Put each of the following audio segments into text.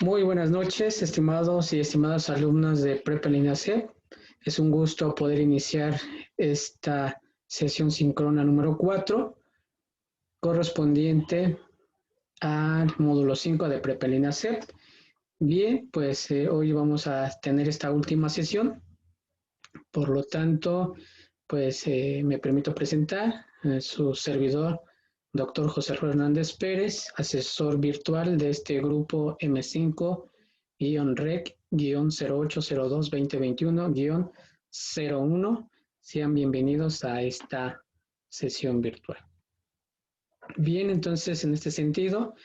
Muy buenas noches, estimados y estimadas alumnas de Prepa en Línea C. Es un gusto poder iniciar esta sesión síncrona número 4, correspondiente al módulo 5 de Prepa en Línea C. Bien, pues hoy vamos a tener esta última sesión. Por lo tanto, pues me permito presentar su servidor, doctor José Hernández Pérez, asesor virtual de este grupo M5-REC-0802-2021-01. Sean bienvenidos a esta sesión virtual. Bien, entonces en este sentido,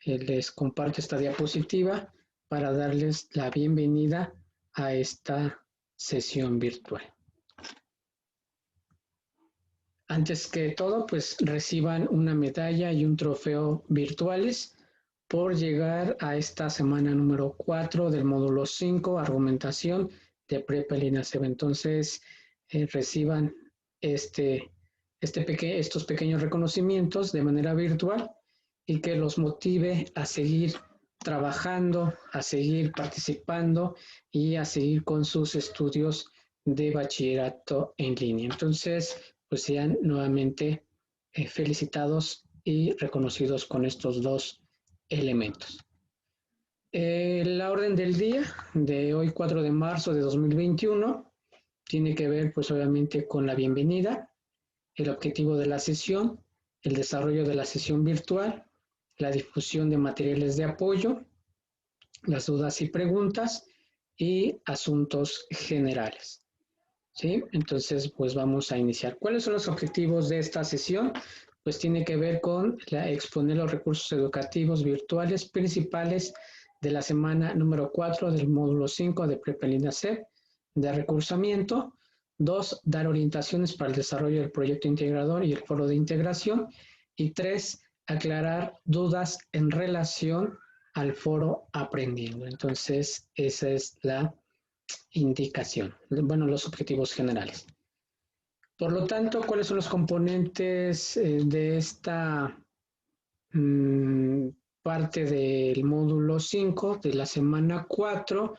les comparto esta diapositiva para darles la bienvenida a esta sesión virtual. Antes que todo, pues reciban una medalla y un trofeo virtuales por llegar a esta semana número 4 del módulo 5, argumentación de Prepa Línea C. Entonces, reciban estos pequeños reconocimientos de manera virtual y que los motive a seguir trabajando, a seguir participando y a seguir con sus estudios de bachillerato en línea. Entonces, pues sean nuevamente felicitados y reconocidos con estos dos elementos. La orden del día de hoy, 4 de marzo de 2021, tiene que ver pues obviamente con la bienvenida, el objetivo de la sesión, el desarrollo de la sesión virtual, la difusión de materiales de apoyo, las dudas y preguntas y asuntos generales. ¿Sí? Entonces, pues vamos a iniciar. ¿Cuáles son los objetivos de esta sesión? Pues tiene que ver con exponer los recursos educativos virtuales principales de la semana número 4 del módulo 5 de Prepa Línea C de recursamiento. 2, dar orientaciones para el desarrollo del proyecto integrador y el foro de integración. Y 3, aclarar dudas en relación al foro aprendiendo. Entonces, esa es la indicación, bueno, los objetivos generales. Por lo tanto, ¿cuáles son los componentes de esta parte del módulo 5 de la semana 4?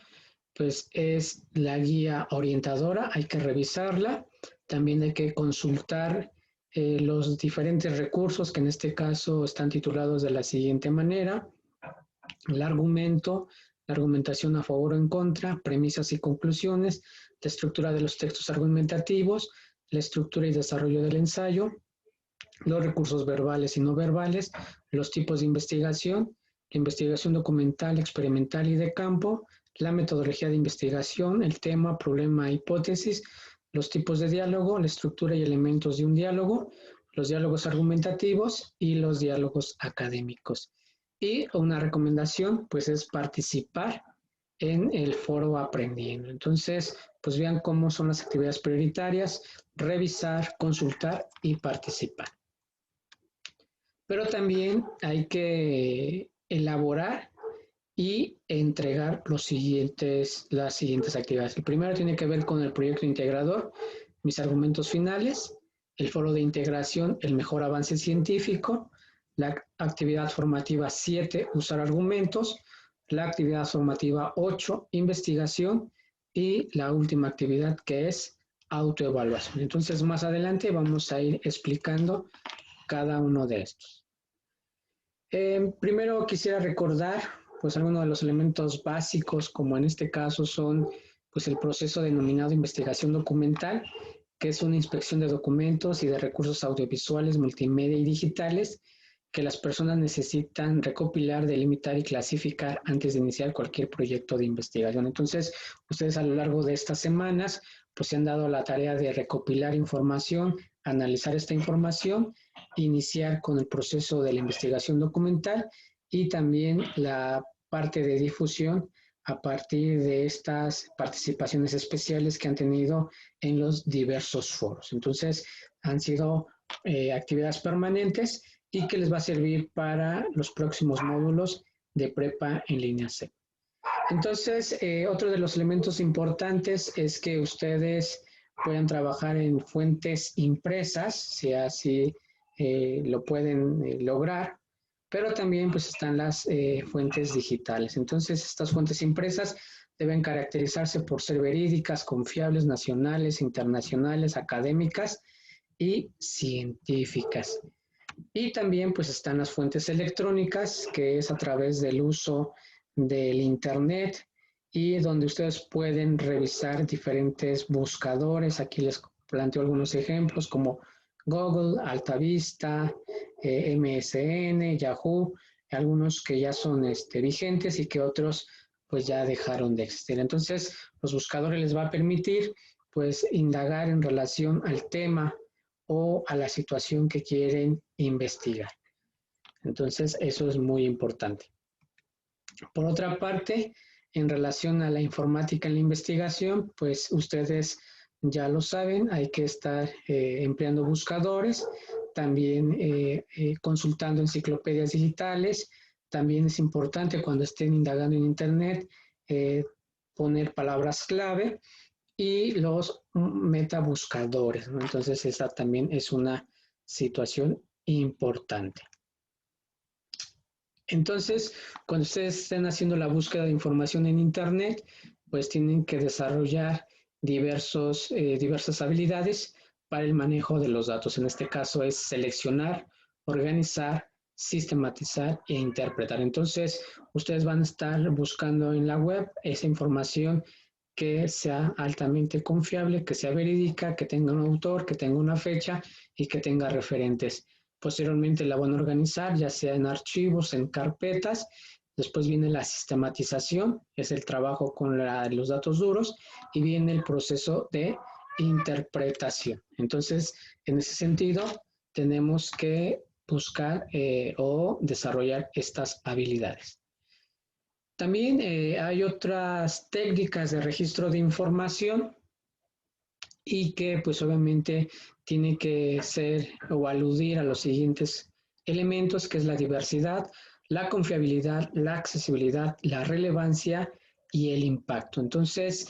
Pues es la guía orientadora, hay que revisarla, también hay que consultar los diferentes recursos que en este caso están titulados de la siguiente manera: el argumento, la argumentación a favor o en contra, premisas y conclusiones, la estructura de los textos argumentativos, la estructura y desarrollo del ensayo, los recursos verbales y no verbales, los tipos de investigación, la investigación documental, experimental y de campo, la metodología de investigación, el tema, problema, hipótesis, los tipos de diálogo, la estructura y elementos de un diálogo, los diálogos argumentativos y los diálogos académicos. Y una recomendación, pues, es participar en el foro aprendiendo. Entonces, pues vean cómo son las actividades prioritarias: revisar, consultar y participar. Pero también hay que elaborar y entregar las siguientes actividades. El primero tiene que ver con el proyecto integrador, mis argumentos finales, el foro de integración, el mejor avance científico, la actividad formativa 7, usar argumentos, la actividad formativa 8, investigación, y la última actividad, que es autoevaluación. Entonces, más adelante vamos a ir explicando cada uno de estos. Primero quisiera recordar pues algunos de los elementos básicos, como en este caso son pues el proceso denominado investigación documental, que es una inspección de documentos y de recursos audiovisuales, multimedia y digitales que las personas necesitan recopilar, delimitar y clasificar antes de iniciar cualquier proyecto de investigación. Entonces, ustedes a lo largo de estas semanas pues se han dado la tarea de recopilar información, analizar esta información, iniciar con el proceso de la investigación documental y también la parte de difusión a partir de estas participaciones especiales que han tenido en los diversos foros. Entonces, han sido actividades permanentes y que les va a servir para los próximos módulos de Prepa en Línea C. Entonces, otro de los elementos importantes es que ustedes puedan trabajar en fuentes impresas, si así lo pueden lograr, pero también pues están las fuentes digitales. Entonces, estas fuentes impresas deben caracterizarse por ser verídicas, confiables, nacionales, internacionales, académicas y científicas. Y también pues están las fuentes electrónicas, que es a través del uso del Internet y donde ustedes pueden revisar diferentes buscadores. Aquí les planteo algunos ejemplos como Google, Altavista, MSN, Yahoo, algunos que ya son vigentes y que otros pues ya dejaron de existir. Entonces, los buscadores les va a permitir pues indagar en relación al tema o a la situación que quieren investigar. Entonces, eso es muy importante. Por otra parte, en relación a la informática en la investigación, pues ustedes ya lo saben, hay que estar empleando buscadores, también consultando enciclopedias digitales. También es importante cuando estén indagando en Internet poner palabras clave y los metabuscadores, ¿no? Entonces, esa también es una situación importante. Entonces, cuando ustedes estén haciendo la búsqueda de información en Internet, pues tienen que desarrollar diversas habilidades para el manejo de los datos. En este caso es seleccionar, organizar, sistematizar e interpretar. Entonces, ustedes van a estar buscando en la web esa información que sea altamente confiable, que sea verídica, que tenga un autor, que tenga una fecha y que tenga referentes. Posteriormente la van a organizar, ya sea en archivos, en carpetas. Después viene la sistematización, es el trabajo con los datos duros, y viene el proceso de interpretación. Entonces, en ese sentido, tenemos que buscar o desarrollar estas habilidades. También hay otras técnicas de registro de información y que pues obviamente tiene que ser o aludir a los siguientes elementos, que es la diversidad, la confiabilidad, la accesibilidad, la relevancia y el impacto. Entonces,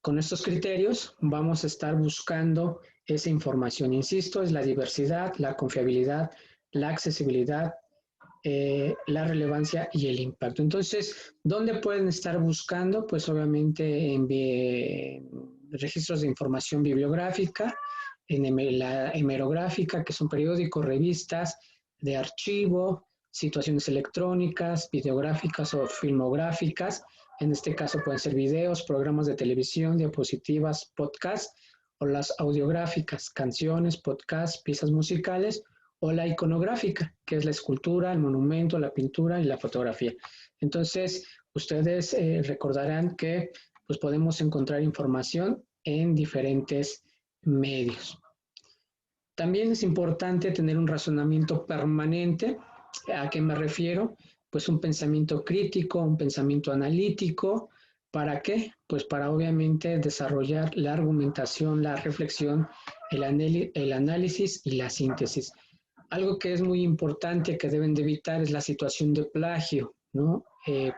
con estos criterios vamos a estar buscando esa información. Insisto, es la diversidad, la confiabilidad, la accesibilidad, la relevancia y el impacto. Entonces, ¿dónde pueden estar buscando? Pues obviamente en registros de información bibliográfica, en la hemerográfica, que son periódicos, revistas, de archivo, situaciones electrónicas, videográficas o filmográficas. En este caso pueden ser videos, programas de televisión, diapositivas, podcasts, o las audiográficas, canciones, podcasts, piezas musicales, o la iconográfica, que es la escultura, el monumento, la pintura y la fotografía. Entonces, ustedes recordarán que pues, podemos encontrar información en diferentes medios. También es importante tener un razonamiento permanente. ¿A qué me refiero? Pues un pensamiento crítico, un pensamiento analítico. ¿Para qué? Pues para obviamente desarrollar la argumentación, la reflexión, el análisis y la síntesis. Algo que es muy importante que deben de evitar es la situación de plagio, ¿no?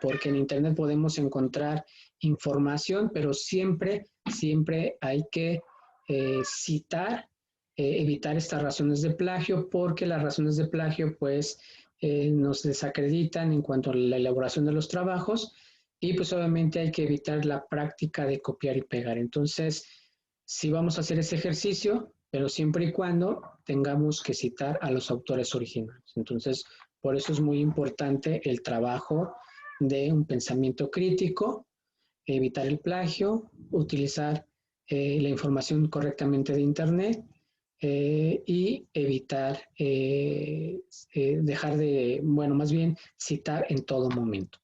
Porque en Internet podemos encontrar información, pero siempre hay que citar, evitar estas razones de plagio, porque las razones de plagio, pues, nos desacreditan en cuanto a la elaboración de los trabajos y, pues, obviamente hay que evitar la práctica de copiar y pegar. Entonces, si vamos a hacer ese ejercicio, pero siempre y cuando tengamos que citar a los autores originales. Entonces, por eso es muy importante el trabajo de un pensamiento crítico, evitar el plagio, utilizar la información correctamente de Internet y evitar dejar de, bueno, más bien citar en todo momento.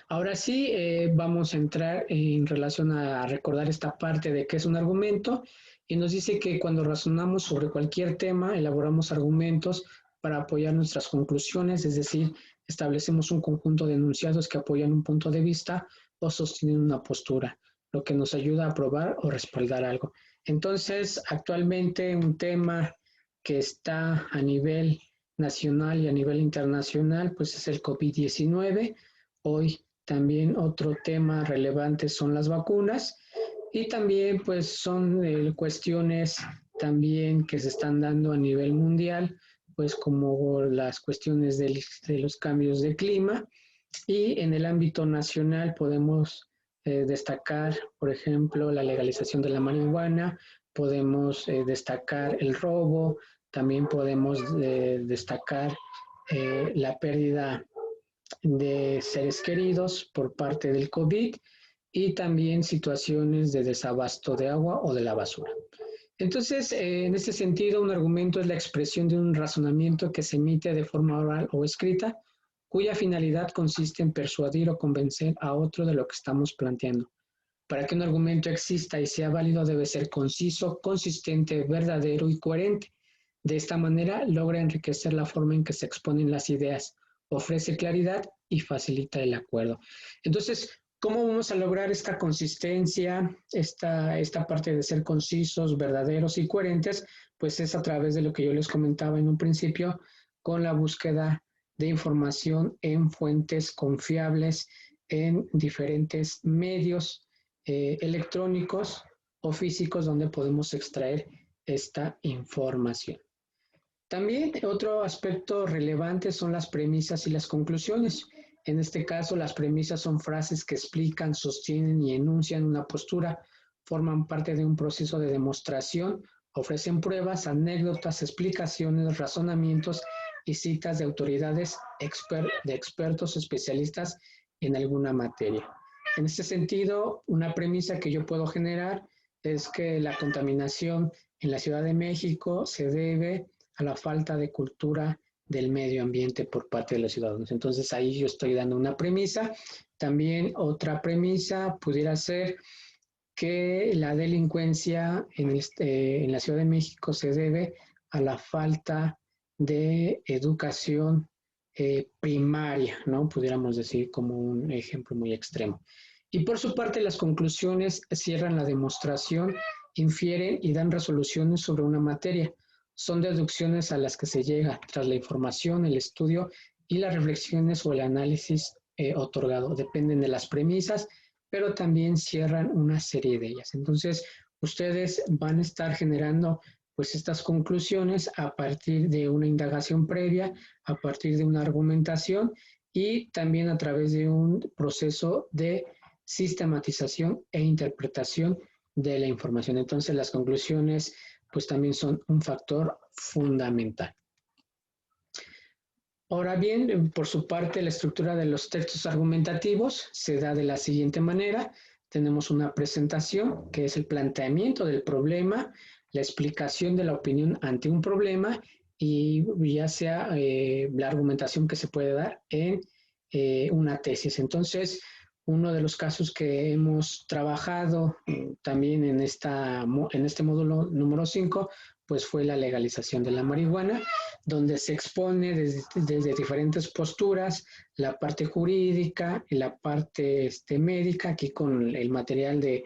Ahora sí, vamos a entrar en relación a recordar esta parte de qué es un argumento y nos dice que cuando razonamos sobre cualquier tema, elaboramos argumentos para apoyar nuestras conclusiones, es decir, establecemos un conjunto de enunciados que apoyan un punto de vista o sostienen una postura, lo que nos ayuda a probar o respaldar algo. Entonces, actualmente un tema que está a nivel nacional y a nivel internacional, pues es el COVID-19. Hoy también otro tema relevante son las vacunas y también pues son cuestiones también que se están dando a nivel mundial pues como las cuestiones de los cambios de clima. Y en el ámbito nacional podemos destacar, por ejemplo, la legalización de la marihuana, podemos destacar el robo, también podemos destacar la pérdida de seres queridos por parte del COVID y también situaciones de desabasto de agua o de la basura. Entonces, en este sentido, un argumento es la expresión de un razonamiento que se emite de forma oral o escrita, cuya finalidad consiste en persuadir o convencer a otro de lo que estamos planteando. Para que un argumento exista y sea válido debe ser conciso, consistente, verdadero y coherente. De esta manera logra enriquecer la forma en que se exponen las ideas, ofrece claridad y facilita el acuerdo. Entonces, ¿cómo vamos a lograr esta consistencia, esta parte de ser concisos, verdaderos y coherentes? Pues es a través de lo que yo les comentaba en un principio, con la búsqueda de información en fuentes confiables, en diferentes medios electrónicos o físicos donde podemos extraer esta información. También otro aspecto relevante son las premisas y las conclusiones. En este caso, las premisas son frases que explican, sostienen y enuncian una postura, forman parte de un proceso de demostración, ofrecen pruebas, anécdotas, explicaciones, razonamientos y citas de autoridades, de expertos especialistas en alguna materia. En este sentido, una premisa que yo puedo generar es que la contaminación en la Ciudad de México se debe a la falta de cultura del medio ambiente por parte de los ciudadanos. Entonces ahí yo estoy dando una premisa. También otra premisa pudiera ser que la delincuencia en la Ciudad de México se debe a la falta de educación primaria, ¿no? Pudiéramos decir como un ejemplo muy extremo. Y por su parte, las conclusiones cierran la demostración, infieren y dan resoluciones sobre una materia. Son deducciones a las que se llega tras la información, el estudio y las reflexiones o el análisis otorgado. Dependen de las premisas, pero también cierran una serie de ellas. Entonces, ustedes van a estar generando pues estas conclusiones a partir de una indagación previa, a partir de una argumentación y también a través de un proceso de sistematización e interpretación de la información. Entonces, las conclusiones pues también son un factor fundamental. Ahora bien, por su parte, la estructura de los textos argumentativos se da de la siguiente manera. Tenemos una presentación, que es el planteamiento del problema, la explicación de la opinión ante un problema y ya sea la argumentación que se puede dar en una tesis. Entonces, uno de los casos que hemos trabajado también en este módulo número 5, pues fue la legalización de la marihuana, donde se expone desde diferentes posturas, la parte jurídica y la parte médica, aquí con el material de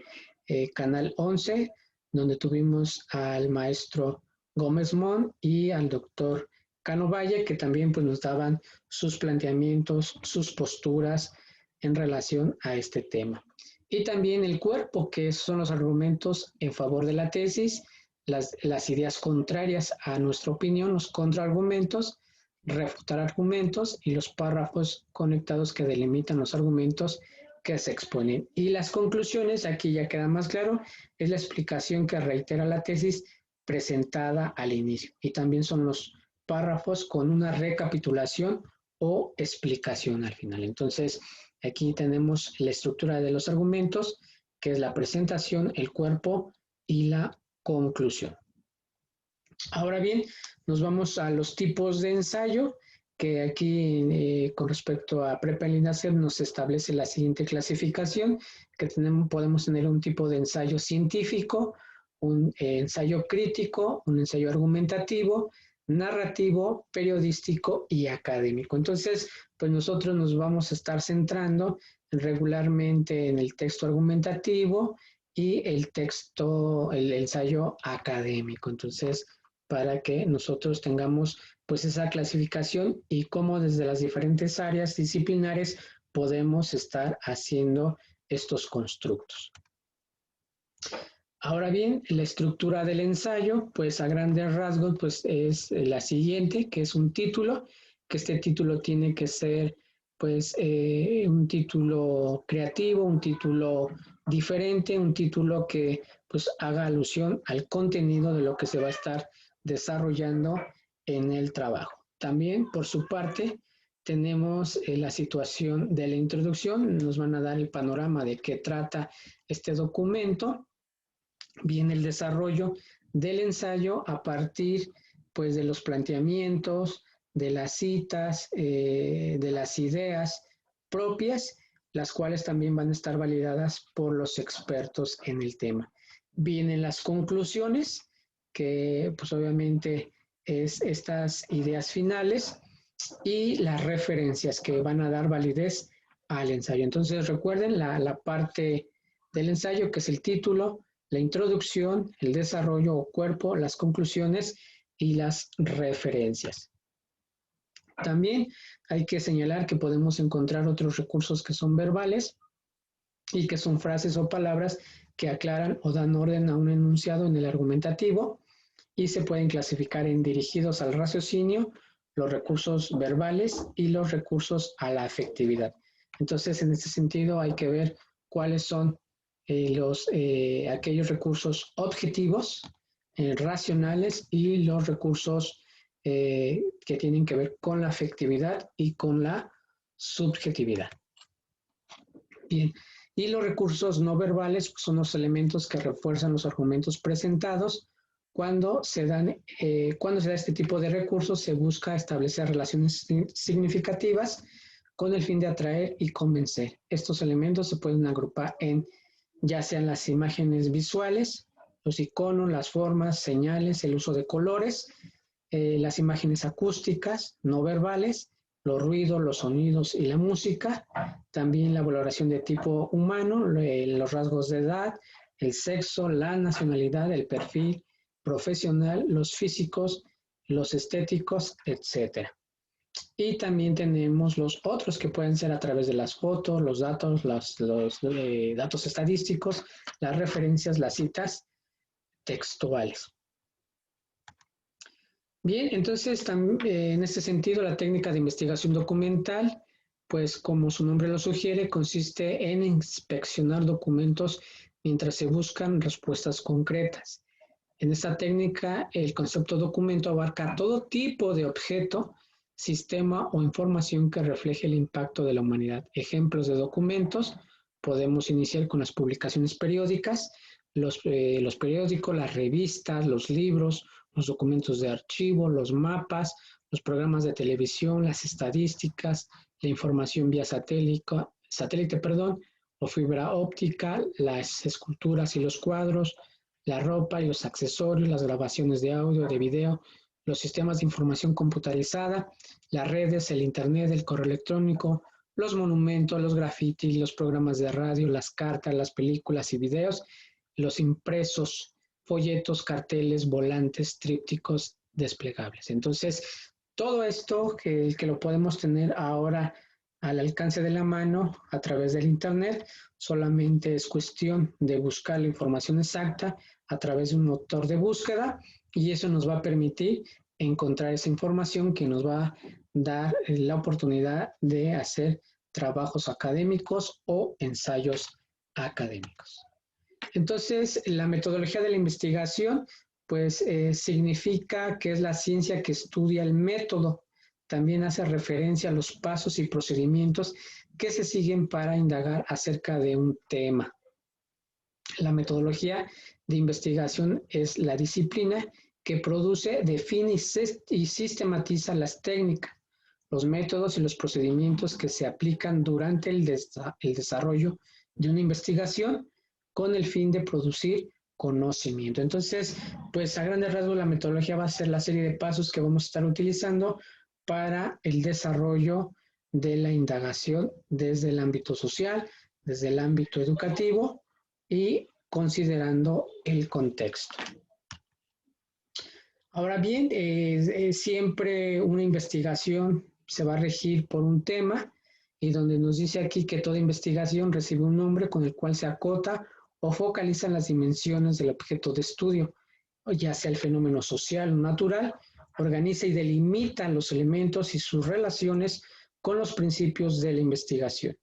Canal 11, donde tuvimos al maestro Gómez Mon y al doctor Cano Valle, que también pues, nos daban sus planteamientos, sus posturas en relación a este tema. Y también el cuerpo, que son los argumentos en favor de la tesis, las ideas contrarias a nuestra opinión, los contraargumentos, refutar argumentos y los párrafos conectados que delimitan los argumentos que se exponen. Y las conclusiones, aquí ya queda más claro, es la explicación que reitera la tesis presentada al inicio. Y también son los párrafos con una recapitulación o explicación al final. Entonces, aquí tenemos la estructura de los argumentos, que es la presentación, el cuerpo y la conclusión. Ahora bien, nos vamos a los tipos de ensayo, que aquí con respecto a Prepa INASEP nos establece la siguiente clasificación, que podemos tener un tipo de ensayo científico, un ensayo crítico, un ensayo argumentativo, narrativo, periodístico y académico. Entonces, pues nosotros nos vamos a estar centrando regularmente en el texto argumentativo y el ensayo académico. Entonces, para que nosotros tengamos pues esa clasificación y cómo desde las diferentes áreas disciplinares podemos estar haciendo estos constructos. Ahora bien, la estructura del ensayo, pues a grandes rasgos, pues es la siguiente, que es un título, que este título tiene que ser, pues, un título creativo, un título diferente, un título que, pues, haga alusión al contenido de lo que se va a estar desarrollando en el trabajo. También, por su parte, tenemos la situación de la introducción, nos van a dar el panorama de qué trata este documento. Viene el desarrollo del ensayo a partir pues de los planteamientos, de las citas, de las ideas propias, las cuales también van a estar validadas por los expertos en el tema. Vienen las conclusiones, que pues obviamente es estas ideas finales y las referencias que van a dar validez al ensayo. Entonces recuerden la parte del ensayo, que es el título, la introducción, el desarrollo o cuerpo, las conclusiones y las referencias. También hay que señalar que podemos encontrar otros recursos que son verbales y que son frases o palabras que aclaran o dan orden a un enunciado en el argumentativo y se pueden clasificar en dirigidos al raciocinio, los recursos verbales y los recursos a la afectividad. Entonces, en este sentido, hay que ver cuáles son aquellos recursos objetivos, racionales y los recursos que tienen que ver con la afectividad y con la subjetividad. Bien, y los recursos no verbales son los elementos que refuerzan los argumentos presentados. Cuando se da este tipo de recursos, se busca establecer relaciones significativas con el fin de atraer y convencer. Estos elementos se pueden agrupar en ya sean las imágenes visuales, los iconos, las formas, señales, el uso de colores, las imágenes acústicas, no verbales, los ruidos, los sonidos y la música, también la valoración de tipo humano, los rasgos de edad, el sexo, la nacionalidad, el perfil profesional, los físicos, los estéticos, etc. Y también tenemos los otros que pueden ser a través de las fotos, los datos, los datos estadísticos, las referencias, las citas textuales. Bien, entonces en este sentido la técnica de investigación documental, pues como su nombre lo sugiere, consiste en inspeccionar documentos mientras se buscan respuestas concretas. En esta técnica, el concepto documento abarca todo tipo de objeto, sistema o información que refleje el impacto de la humanidad. Ejemplos de documentos, podemos iniciar con las publicaciones periódicas, los periódicos, las revistas, los libros, los documentos de archivo, los mapas, los programas de televisión, las estadísticas, la información vía satélite, o fibra óptica, las esculturas y los cuadros, la ropa y los accesorios, las grabaciones de audio, de video, los sistemas de información computarizada, las redes, el internet, el correo electrónico, los monumentos, los grafitis, los programas de radio, las cartas, las películas y videos, los impresos, folletos, carteles, volantes, trípticos, desplegables. Entonces, todo esto que lo podemos tener ahora al alcance de la mano a través del internet, solamente es cuestión de buscar la información exacta a través de un motor de búsqueda y eso nos va a permitir encontrar esa información que nos va a dar la oportunidad de hacer trabajos académicos o ensayos académicos. Entonces, la metodología de la investigación, pues significa que es la ciencia que estudia el método. También hace referencia a los pasos y procedimientos que se siguen para indagar acerca de un tema. La metodología de investigación es la disciplina que produce, define y sistematiza las técnicas, los métodos y los procedimientos que se aplican durante el desarrollo de una investigación con el fin de producir conocimiento. Entonces, pues a grandes rasgos la metodología va a ser la serie de pasos que vamos a estar utilizando para el desarrollo de la indagación desde el ámbito social, desde el ámbito educativo y considerando el contexto. Ahora bien, siempre una investigación se va a regir por un tema y donde nos dice aquí que toda investigación recibe un nombre con el cual se acota o focalizan las dimensiones del objeto de estudio, ya sea el fenómeno social o natural, organiza y delimita los elementos y sus relaciones con los principios de la investigación.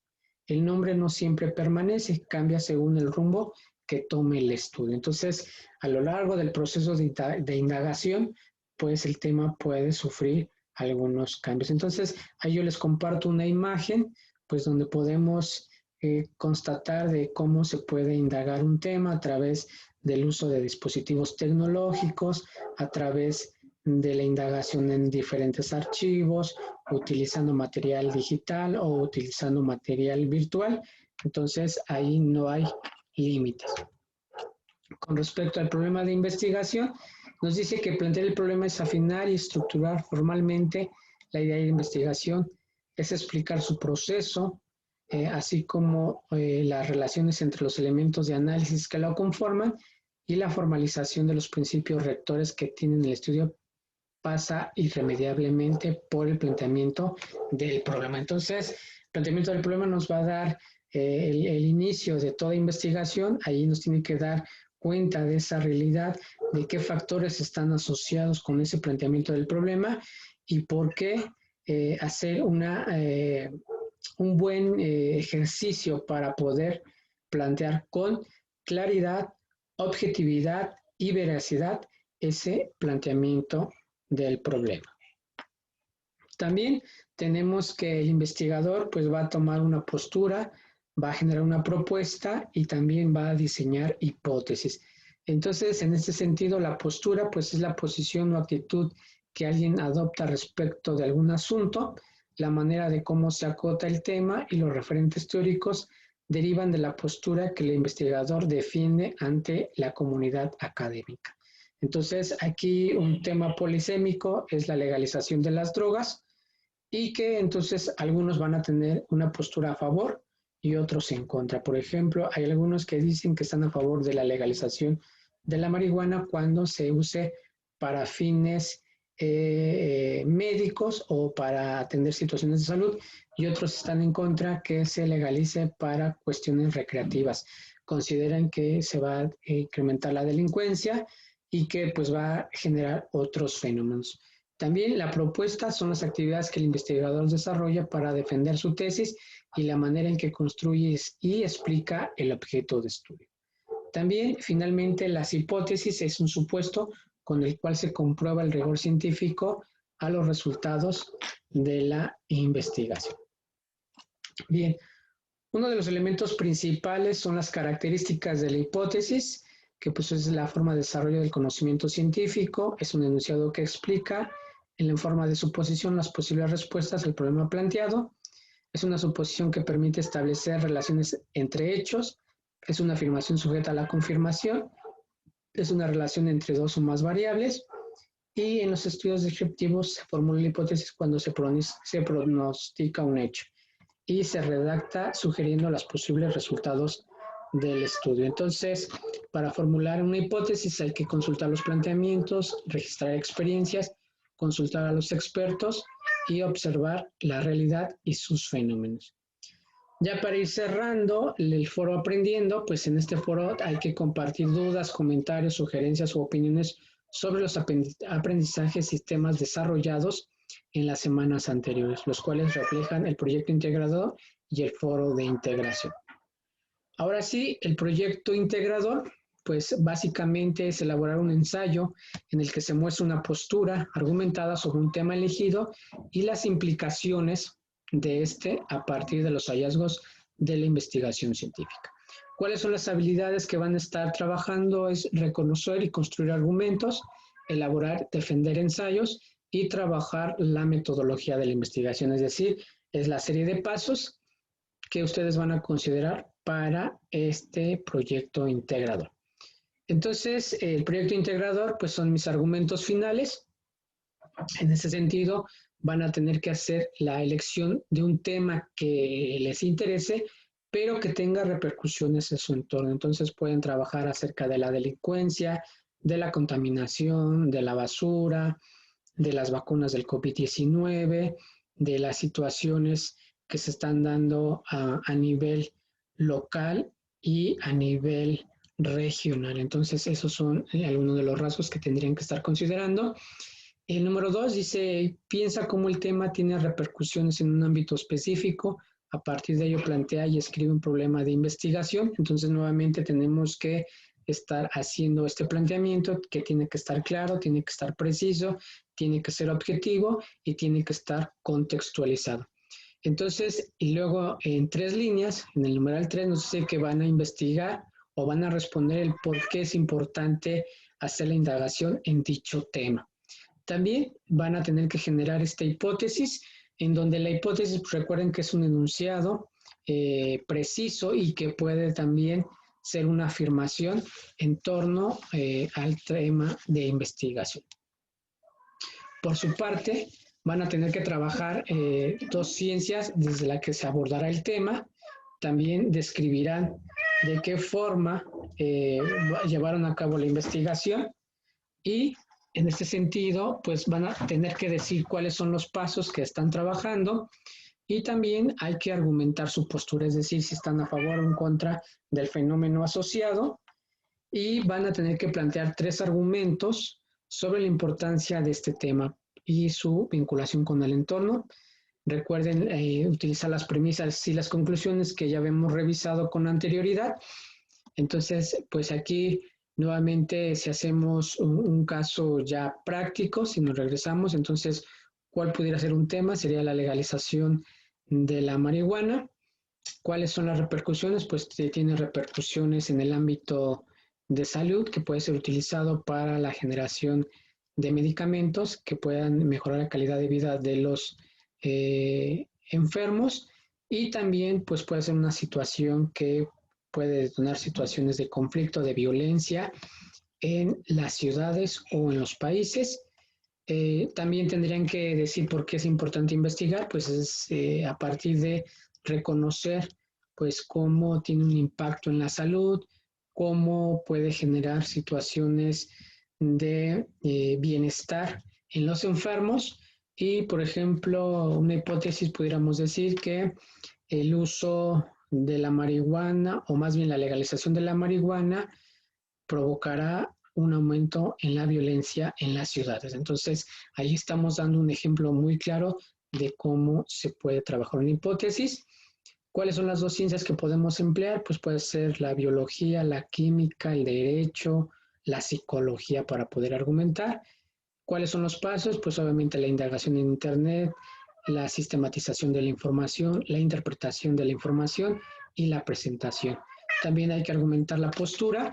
El nombre no siempre permanece, cambia según el rumbo que tome el estudio. Entonces, a lo largo del proceso de indagación, pues el tema puede sufrir algunos cambios. Entonces, ahí yo les comparto una imagen, pues donde podemos constatar de cómo se puede indagar un tema a través del uso de dispositivos tecnológicos, a través de la indagación en diferentes archivos, utilizando material digital o utilizando material virtual. Entonces, ahí no hay límites. Con respecto al problema de investigación, nos dice que plantear el problema es afinar y estructurar formalmente la idea de investigación, es explicar su proceso, así como las relaciones entre los elementos de análisis que lo conforman y la formalización de los principios rectores que tienen el estudio pasa irremediablemente por el planteamiento del problema. Entonces, el planteamiento del problema nos va a dar el inicio de toda investigación, ahí nos tiene que dar cuenta de esa realidad, de qué factores están asociados con ese planteamiento del problema y por qué hacer un buen ejercicio para poder plantear con claridad, objetividad y veracidad ese planteamiento del problema. También tenemos que el investigador pues va a tomar una postura, va a generar una propuesta y también va a diseñar hipótesis. Entonces, en este sentido, la postura pues es la posición o actitud que alguien adopta respecto de algún asunto, la manera de cómo se acota el tema y los referentes teóricos derivan de la postura que el investigador defiende ante la comunidad académica. Entonces, aquí un tema polisémico es la legalización de las drogas y que entonces algunos van a tener una postura a favor y otros en contra. Por ejemplo, hay algunos que dicen que están a favor de la legalización de la marihuana cuando se use para fines médicos o para atender situaciones de salud y otros están en contra que se legalice para cuestiones recreativas. Consideran que se va a incrementar la delincuencia y que pues va a generar otros fenómenos. También la propuesta son las actividades que el investigador desarrolla para defender su tesis y la manera en que construye y explica el objeto de estudio. También, finalmente, las hipótesis es un supuesto con el cual se comprueba el rigor científico a los resultados de la investigación. Bien, uno de los elementos principales son las características de la hipótesis, que pues es la forma de desarrollo del conocimiento científico, es un enunciado que explica en forma de suposición las posibles respuestas al problema planteado, es una suposición que permite establecer relaciones entre hechos, es una afirmación sujeta a la confirmación, es una relación entre dos o más variables, y en los estudios descriptivos se formula la hipótesis cuando se pronostica un hecho y se redacta sugiriendo los posibles resultados del estudio. Entonces, para formular una hipótesis hay que consultar los planteamientos, registrar experiencias, consultar a los expertos y observar la realidad y sus fenómenos. Ya para ir cerrando el foro aprendiendo, pues en este foro hay que compartir dudas, comentarios, sugerencias u opiniones sobre los aprendizajes y sistemas desarrollados en las semanas anteriores, los cuales reflejan el proyecto integrador y el foro de integración. Ahora sí, el proyecto integrador, pues básicamente es elaborar un ensayo en el que se muestra una postura argumentada sobre un tema elegido y las implicaciones de este a partir de los hallazgos de la investigación científica. ¿Cuáles son las habilidades que van a estar trabajando? Es reconocer y construir argumentos, elaborar, defender ensayos y trabajar la metodología de la investigación, es decir, es la serie de pasos que ustedes van a considerar para este proyecto integrador. Entonces, el proyecto integrador, pues son mis argumentos finales. En ese sentido, van a tener que hacer la elección de un tema que les interese, pero que tenga repercusiones en su entorno. Entonces, pueden trabajar acerca de la delincuencia, de la contaminación, de la basura, de las vacunas del COVID-19, de las situaciones que se están dando a nivel local y a nivel regional. Entonces, esos son algunos de los rasgos que tendrían que estar considerando. El número 2 dice, piensa cómo el tema tiene repercusiones en un ámbito específico. A partir de ello, plantea y escribe un problema de investigación. Entonces, nuevamente tenemos que estar haciendo este planteamiento que tiene que estar claro, tiene que estar preciso, tiene que ser objetivo y tiene que estar contextualizado. Entonces, y luego en 3 líneas, en el numeral 3 nos dice que van a investigar o van a responder el por qué es importante hacer la indagación en dicho tema. También van a tener que generar esta hipótesis, en donde la hipótesis, pues recuerden que es un enunciado preciso y que puede también ser una afirmación en torno al tema de investigación. Por su parte, van a tener que trabajar 2 ciencias desde las que se abordará el tema. También describirán de qué forma llevaron a cabo la investigación y en este sentido, pues van a tener que decir cuáles son los pasos que están trabajando y también hay que argumentar su postura, es decir, si están a favor o en contra del fenómeno asociado y van a tener que plantear 3 argumentos sobre la importancia de este tema y su vinculación con el entorno. Recuerden utilizar las premisas y las conclusiones que ya habíamos revisado con anterioridad. Entonces, pues aquí nuevamente si hacemos un caso ya práctico, si nos regresamos, entonces, ¿cuál pudiera ser un tema? Sería la legalización de la marihuana. ¿Cuáles son las repercusiones? Pues tiene repercusiones en el ámbito de salud que puede ser utilizado para la generación de medicamentos que puedan mejorar la calidad de vida de los enfermos y también pues puede ser una situación que puede detonar situaciones de conflicto, de violencia en las ciudades o en los países. También tendrían que decir por qué es importante investigar, pues es a partir de reconocer pues cómo tiene un impacto en la salud, cómo puede generar situaciones de bienestar en los enfermos y, por ejemplo, una hipótesis pudiéramos decir que el uso de la marihuana o más bien la legalización de la marihuana provocará un aumento en la violencia en las ciudades. Entonces, ahí estamos dando un ejemplo muy claro de cómo se puede trabajar una hipótesis. ¿Cuáles son las 2 ciencias que podemos emplear? Pues puede ser la biología, la química, el derecho, la psicología para poder argumentar. ¿Cuáles son los pasos? Pues obviamente la indagación en Internet, la sistematización de la información, la interpretación de la información y la presentación. También hay que argumentar la postura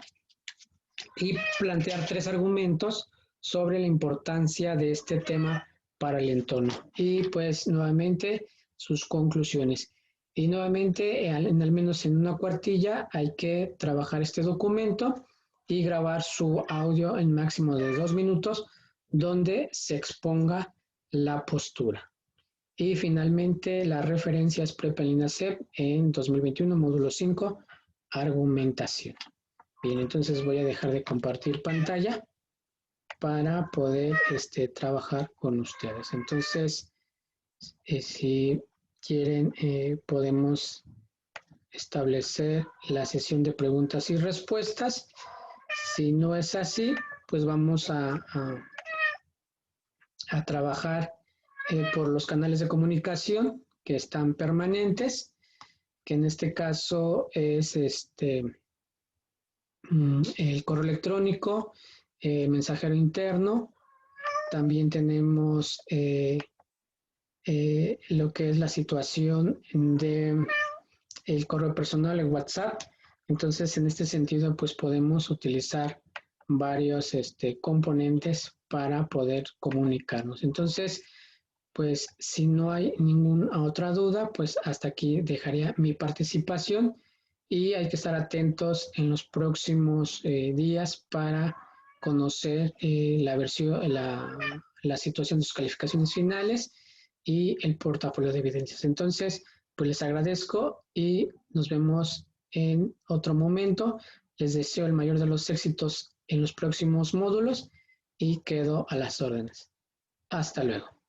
y plantear 3 argumentos sobre la importancia de este tema para el entorno. Y pues nuevamente sus conclusiones. Y nuevamente, al menos en una cuartilla, hay que trabajar este documento y grabar su audio en máximo de 2 minutos, donde se exponga la postura. Y finalmente, las referencias PREP-ELINASEP en 2021, módulo 5, argumentación. Bien, entonces voy a dejar de compartir pantalla para poder trabajar con ustedes. Entonces, si quieren, podemos establecer la sesión de preguntas y respuestas. Si no es así, pues vamos a trabajar por los canales de comunicación que están permanentes, que en este caso es el correo electrónico, mensajero interno. También tenemos lo que es la situación de el correo personal, el WhatsApp. Entonces, en este sentido, pues podemos utilizar varios componentes para poder comunicarnos. Entonces, pues si no hay ninguna otra duda, pues hasta aquí dejaría mi participación y hay que estar atentos en los próximos días para conocer la situación de sus calificaciones finales y el portafolio de evidencias. Entonces, pues les agradezco y nos vemos en otro momento. Les deseo el mayor de los éxitos en los próximos módulos y quedo a las órdenes. Hasta luego.